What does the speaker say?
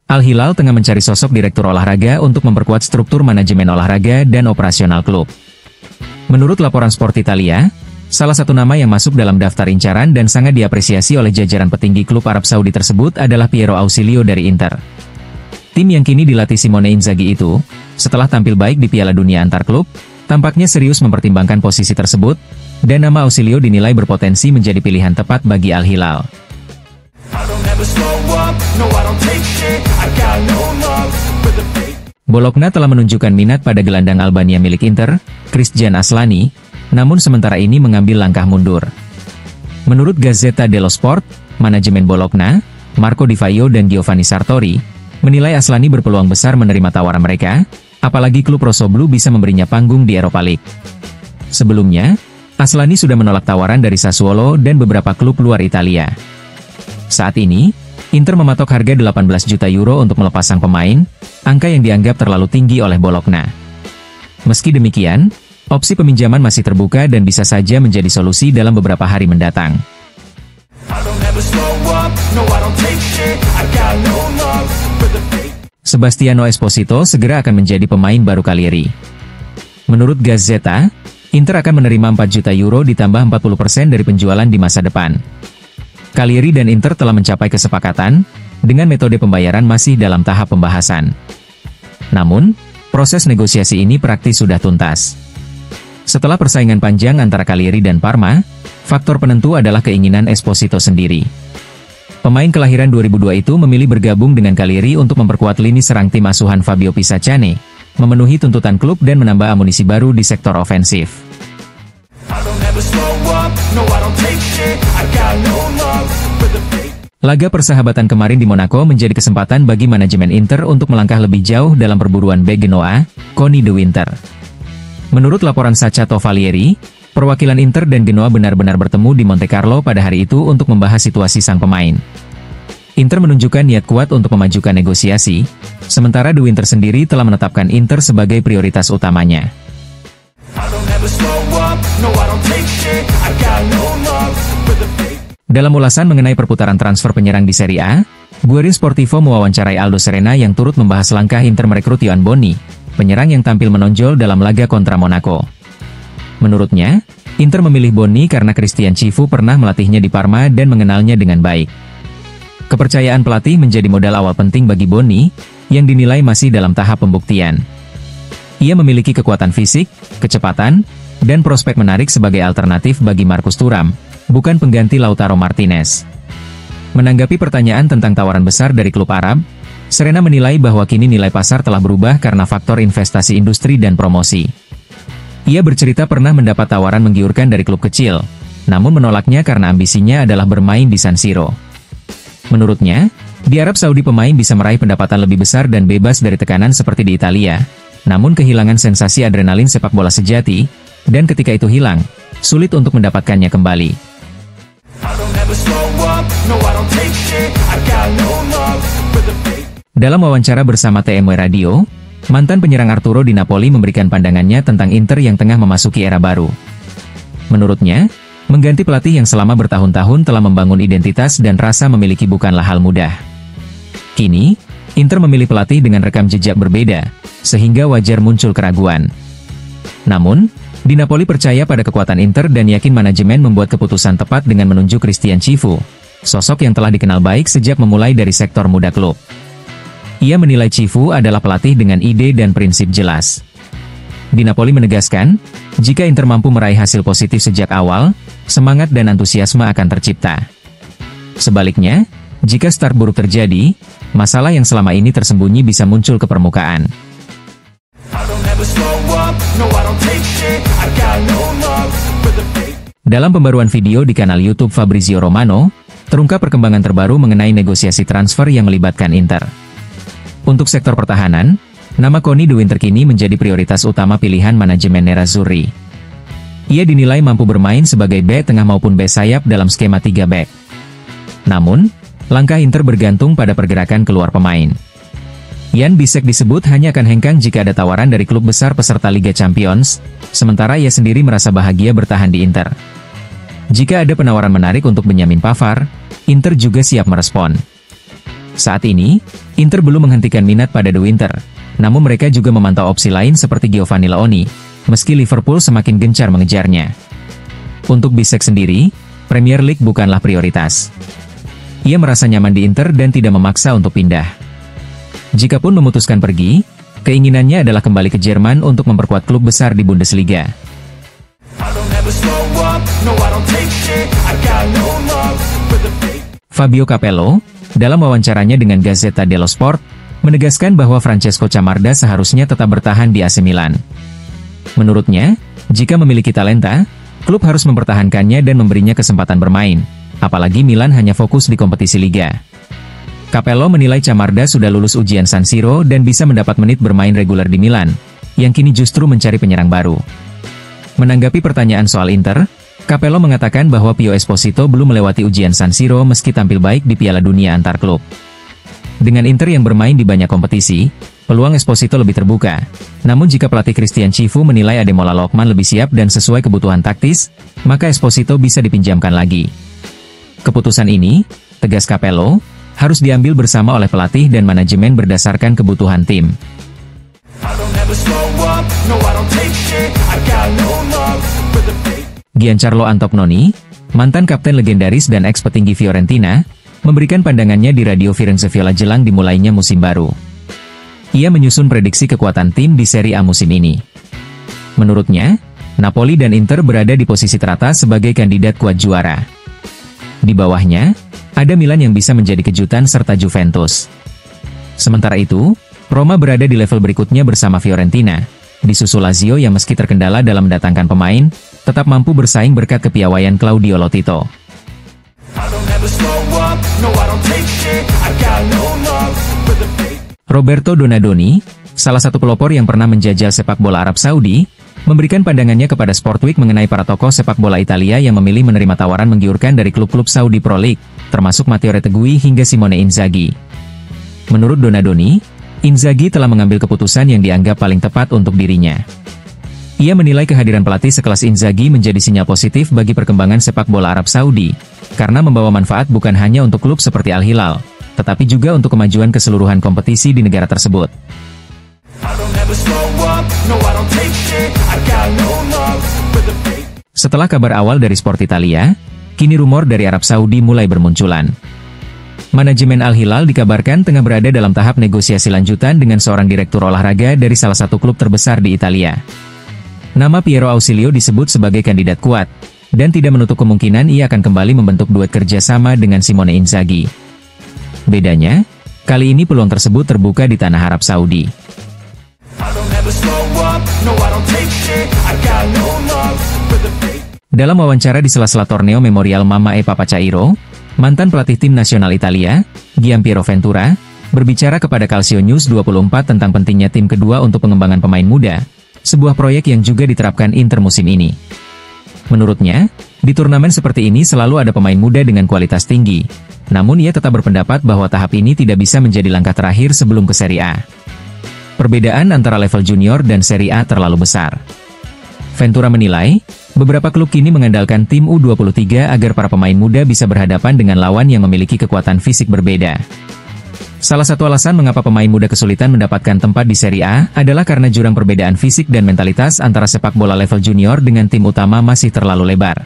Al Hilal tengah mencari sosok direktur olahraga untuk memperkuat struktur manajemen olahraga dan operasional klub. Menurut laporan Sport Italia, salah satu nama yang masuk dalam daftar incaran dan sangat diapresiasi oleh jajaran petinggi klub Arab Saudi tersebut adalah Piero Ausilio dari Inter. Tim yang kini dilatih Simone Inzaghi itu, setelah tampil baik di Piala Dunia antar klub, tampaknya serius mempertimbangkan posisi tersebut, dan nama Ausilio dinilai berpotensi menjadi pilihan tepat bagi Al Hilal. Bologna telah menunjukkan minat pada gelandang Albania milik Inter, Christian Aslani, namun sementara ini mengambil langkah mundur. Menurut Gazzetta dello Sport, manajemen Bologna, Marco Di Vaio dan Giovanni Sartori, menilai Aslani berpeluang besar menerima tawaran mereka, apalagi klub Rossoblu bisa memberinya panggung di Europa League. Sebelumnya, Aslani sudah menolak tawaran dari Sassuolo dan beberapa klub luar Italia. Saat ini, Inter mematok harga 18 juta euro untuk melepas sang pemain, angka yang dianggap terlalu tinggi oleh Bologna. Meski demikian, opsi peminjaman masih terbuka dan bisa saja menjadi solusi dalam beberapa hari mendatang. Sebastiano Esposito segera akan menjadi pemain baru Cagliari. Menurut Gazzetta, Inter akan menerima 4 juta euro ditambah 40% dari penjualan di masa depan. Cagliari dan Inter telah mencapai kesepakatan, dengan metode pembayaran masih dalam tahap pembahasan. Namun, proses negosiasi ini praktis sudah tuntas. Setelah persaingan panjang antara Cagliari dan Parma, faktor penentu adalah keinginan Esposito sendiri. Pemain kelahiran 2002 itu memilih bergabung dengan Cagliari untuk memperkuat lini serang tim asuhan Fabio Pisacane, memenuhi tuntutan klub dan menambah amunisi baru di sektor ofensif. Laga persahabatan kemarin di Monaco menjadi kesempatan bagi manajemen Inter untuk melangkah lebih jauh dalam perburuan bek Genoa, Conny de Winter. Menurut laporan Sacca Toffalieri, perwakilan Inter dan Genoa benar-benar bertemu di Monte Carlo pada hari itu untuk membahas situasi sang pemain. Inter menunjukkan niat kuat untuk memajukan negosiasi, sementara de Winter sendiri telah menetapkan Inter sebagai prioritas utamanya. Dalam ulasan mengenai perputaran transfer penyerang di Serie A, Guerin Sportivo mewawancarai Aldo Serena yang turut membahas langkah Inter merekrut Yohan Bonni, penyerang yang tampil menonjol dalam laga kontra Monaco. Menurutnya, Inter memilih Bonni karena Christian Chivu pernah melatihnya di Parma dan mengenalnya dengan baik. Kepercayaan pelatih menjadi modal awal penting bagi Bonni, yang dinilai masih dalam tahap pembuktian. Ia memiliki kekuatan fisik, kecepatan, dan prospek menarik sebagai alternatif bagi Marcus Thuram, bukan pengganti Lautaro Martinez. Menanggapi pertanyaan tentang tawaran besar dari klub Arab, Serena menilai bahwa kini nilai pasar telah berubah karena faktor investasi industri dan promosi. Ia bercerita pernah mendapat tawaran menggiurkan dari klub kecil, namun menolaknya karena ambisinya adalah bermain di San Siro. Menurutnya, di Arab Saudi pemain bisa meraih pendapatan lebih besar dan bebas dari tekanan seperti di Italia, namun kehilangan sensasi adrenalin sepak bola sejati, dan ketika itu hilang, sulit untuk mendapatkannya kembali. Dalam wawancara bersama TMW Radio, mantan penyerang Arturo Di Napoli memberikan pandangannya tentang Inter yang tengah memasuki era baru. Menurutnya, mengganti pelatih yang selama bertahun-tahun telah membangun identitas dan rasa memiliki bukanlah hal mudah. Kini, Inter memilih pelatih dengan rekam jejak berbeda, sehingga wajar muncul keraguan. Namun, Di Napoli percaya pada kekuatan Inter dan yakin manajemen membuat keputusan tepat dengan menunjuk Christian Chivu, sosok yang telah dikenal baik sejak memulai dari sektor muda klub. Ia menilai Chivu adalah pelatih dengan ide dan prinsip jelas. Di Napoli menegaskan, jika Inter mampu meraih hasil positif sejak awal, semangat dan antusiasme akan tercipta. Sebaliknya, jika start buruk terjadi, masalah yang selama ini tersembunyi bisa muncul ke permukaan. Dalam pembaruan video di kanal YouTube Fabrizio Romano, terungkap perkembangan terbaru mengenai negosiasi transfer yang melibatkan Inter. Untuk sektor pertahanan, nama Conny de Winter kini menjadi prioritas utama pilihan manajemen Nerazzurri. Ia dinilai mampu bermain sebagai bek tengah maupun bek sayap dalam skema 3 bek. Namun, langkah Inter bergantung pada pergerakan keluar pemain. Jan Bisek disebut hanya akan hengkang jika ada tawaran dari klub besar peserta Liga Champions, sementara ia sendiri merasa bahagia bertahan di Inter. Jika ada penawaran menarik untuk Benyamin Pavard, Inter juga siap merespon. Saat ini, Inter belum menghentikan minat pada De Winter, namun mereka juga memantau opsi lain seperti Giovanni Leoni, meski Liverpool semakin gencar mengejarnya. Untuk Bisek sendiri, Premier League bukanlah prioritas. Ia merasa nyaman di Inter dan tidak memaksa untuk pindah. Jikapun memutuskan pergi, keinginannya adalah kembali ke Jerman untuk memperkuat klub besar di Bundesliga. Fabio Capello, dalam wawancaranya dengan Gazzetta dello Sport, menegaskan bahwa Francesco Camarda seharusnya tetap bertahan di AC Milan. Menurutnya, jika memiliki talenta, klub harus mempertahankannya dan memberinya kesempatan bermain, apalagi Milan hanya fokus di kompetisi Liga. Capello menilai Camarda sudah lulus ujian San Siro dan bisa mendapat menit bermain reguler di Milan, yang kini justru mencari penyerang baru. Menanggapi pertanyaan soal Inter, Capello mengatakan bahwa Pio Esposito belum melewati ujian San Siro meski tampil baik di Piala Dunia antar klub. Dengan Inter yang bermain di banyak kompetisi, peluang Esposito lebih terbuka. Namun jika pelatih Christian Chivu menilai Ademola Lookman lebih siap dan sesuai kebutuhan taktis, maka Esposito bisa dipinjamkan lagi. Keputusan ini, tegas Capello, harus diambil bersama oleh pelatih dan manajemen berdasarkan kebutuhan tim. Giancarlo Antognoni, mantan kapten legendaris dan ex-petinggi Fiorentina, memberikan pandangannya di Radio Firenze Viola jelang dimulainya musim baru. Ia menyusun prediksi kekuatan tim di Serie A musim ini. Menurutnya, Napoli dan Inter berada di posisi teratas sebagai kandidat kuat juara. Di bawahnya, ada Milan yang bisa menjadi kejutan serta Juventus. Sementara itu, Roma berada di level berikutnya bersama Fiorentina, disusul Lazio yang meski terkendala dalam mendatangkan pemain, tetap mampu bersaing berkat kepiawaian Claudio Lotito. Roberto Donadoni, salah satu pelopor yang pernah menjajal sepak bola Arab Saudi, memberikan pandangannya kepada Sportweek mengenai para tokoh sepak bola Italia yang memilih menerima tawaran menggiurkan dari klub-klub Saudi Pro League, termasuk Matteo Retegui hingga Simone Inzaghi. Menurut Donadoni, Inzaghi telah mengambil keputusan yang dianggap paling tepat untuk dirinya. Ia menilai kehadiran pelatih sekelas Inzaghi menjadi sinyal positif bagi perkembangan sepak bola Arab Saudi, karena membawa manfaat bukan hanya untuk klub seperti Al Hilal, tetapi juga untuk kemajuan keseluruhan kompetisi di negara tersebut. Setelah kabar awal dari Sport Italia, kini rumor dari Arab Saudi mulai bermunculan. Manajemen Al Hilal dikabarkan tengah berada dalam tahap negosiasi lanjutan dengan seorang direktur olahraga dari salah satu klub terbesar di Italia. Nama Piero Ausilio disebut sebagai kandidat kuat, dan tidak menutup kemungkinan ia akan kembali membentuk duet kerjasama dengan Simone Inzaghi. Bedanya, kali ini peluang tersebut terbuka di tanah Arab Saudi. Dalam wawancara di sela-sela torneo Memorial Mama e Papa Cairo, mantan pelatih tim nasional Italia, Gianpiero Ventura, berbicara kepada Calcio News 24 tentang pentingnya tim kedua untuk pengembangan pemain muda, sebuah proyek yang juga diterapkan Inter musim ini. Menurutnya, di turnamen seperti ini selalu ada pemain muda dengan kualitas tinggi, namun ia tetap berpendapat bahwa tahap ini tidak bisa menjadi langkah terakhir sebelum ke Serie A. Perbedaan antara level junior dan Serie A terlalu besar. Ventura menilai, beberapa klub kini mengandalkan tim U23 agar para pemain muda bisa berhadapan dengan lawan yang memiliki kekuatan fisik berbeda. Salah satu alasan mengapa pemain muda kesulitan mendapatkan tempat di Serie A adalah karena jurang perbedaan fisik dan mentalitas antara sepak bola level junior dengan tim utama masih terlalu lebar.